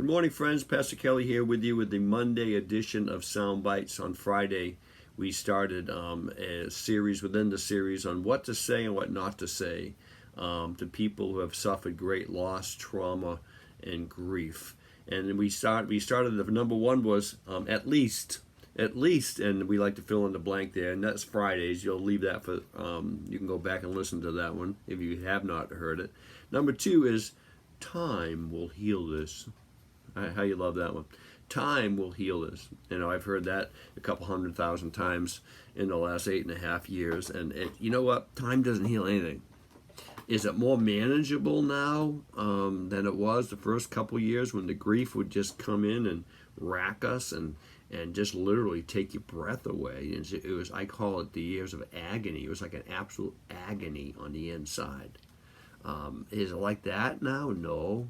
Good morning, friends. Pastor Kelly here with you with the Monday edition of Sound Bytes. On Friday, we started a series within the series on what to say and what not to say to people who have suffered great loss, trauma, and grief. And we started. The number one was at least, and we like to fill in the blank there. And that's Fridays. You'll leave that for. You can go back and listen to that one if you have not heard it. Number two is time will heal this. How you love that one. Time will heal this. I've heard that a couple 100,000 times in the last 8.5 years. And you know what? Time doesn't heal anything. Is it more manageable now than it was the first couple years when the grief would just come in and rack us and just literally take your breath away? It was, I call it the years of agony. It was like an absolute agony on the inside. Is it like that now? No.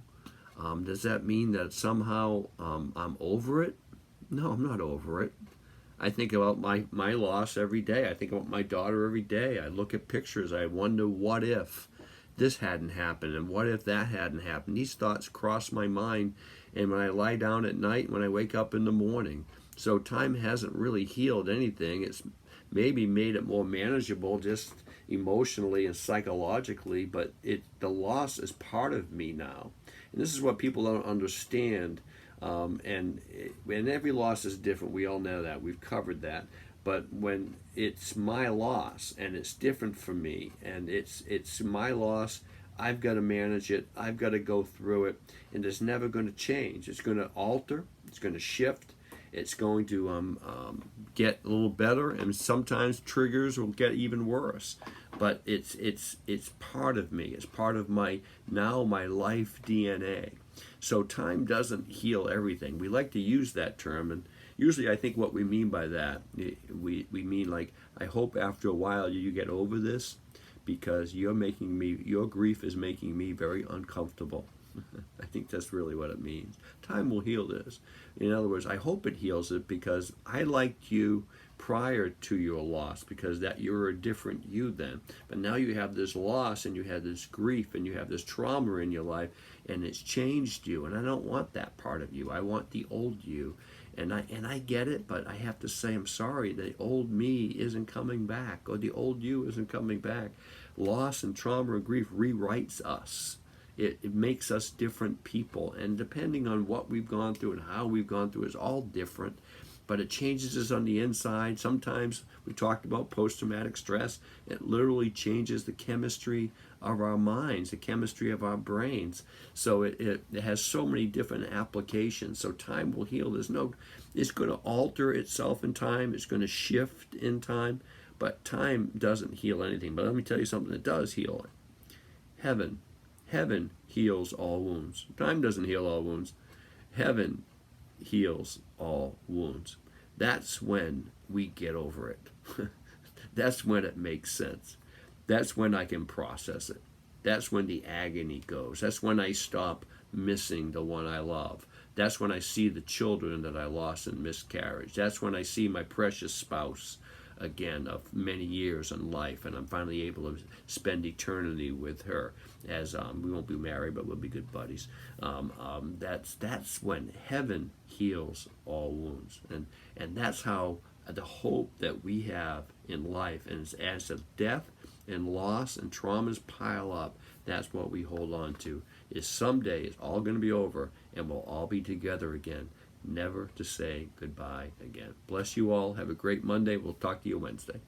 Does that mean that somehow I'm over it? No, I'm not over it. I think about my loss every day. I think about my daughter every day. I look at pictures. I wonder, what if this hadn't happened? And what if that hadn't happened? These thoughts cross my mind. And when I lie down at night, when I wake up in the morning. So time hasn't really healed anything. It's maybe made it more manageable just emotionally and psychologically. But the loss is part of me now. And this is what people don't understand, and every loss is different. We all know that. We've covered that. But when it's my loss and it's different for me, and it's my loss, I've got to manage it. I've got to go through it, and it's never going to change. It's going to alter. It's going to shift. It's going to get a little better, and sometimes triggers will get even worse. But it's part of me. It's part of my life DNA. So time doesn't heal everything. We like to use that term, and usually I think what we mean by that, we mean like, I hope after a while you get over this, because your grief is making me very uncomfortable. I think that's really what it means. Time will heal this. In other words, I hope it heals it, because I liked you prior to your loss, because that you were a different you then. But now you have this loss, and you have this grief, and you have this trauma in your life, and it's changed you. And I don't want that part of you. I want the old you. And I get it, but I have to say, I'm sorry, the old me isn't coming back, or the old you isn't coming back. Loss and trauma and grief rewrites us. It makes us different people, and depending on what we've gone through and how we've gone through is all different, but it changes us on the inside. Sometimes we talked about post-traumatic stress. It literally changes the chemistry of our minds, the chemistry of our brains. So it has so many different applications. So time will heal. It's going to alter itself in time. It's going to shift in time, but time doesn't heal anything. But let me tell you something that does heal it. Heaven heals all wounds. Time doesn't heal all wounds. Heaven heals all wounds. That's when we get over it. That's when it makes sense. That's when I can process it. That's when the agony goes. That's when I stop missing the one I love. That's when I see the children that I lost in miscarriage. That's when I see my precious spouse again of many years in life, and I'm finally able to spend eternity with her, as we won't be married, but we'll be good buddies. That's when heaven heals all wounds, and that's how the hope that we have in life, and as the death and loss and traumas pile up, that's what we hold on to, is someday it's all going to be over, and we'll all be together again, never to say goodbye again. Bless you all. Have a great Monday. We'll talk to you Wednesday.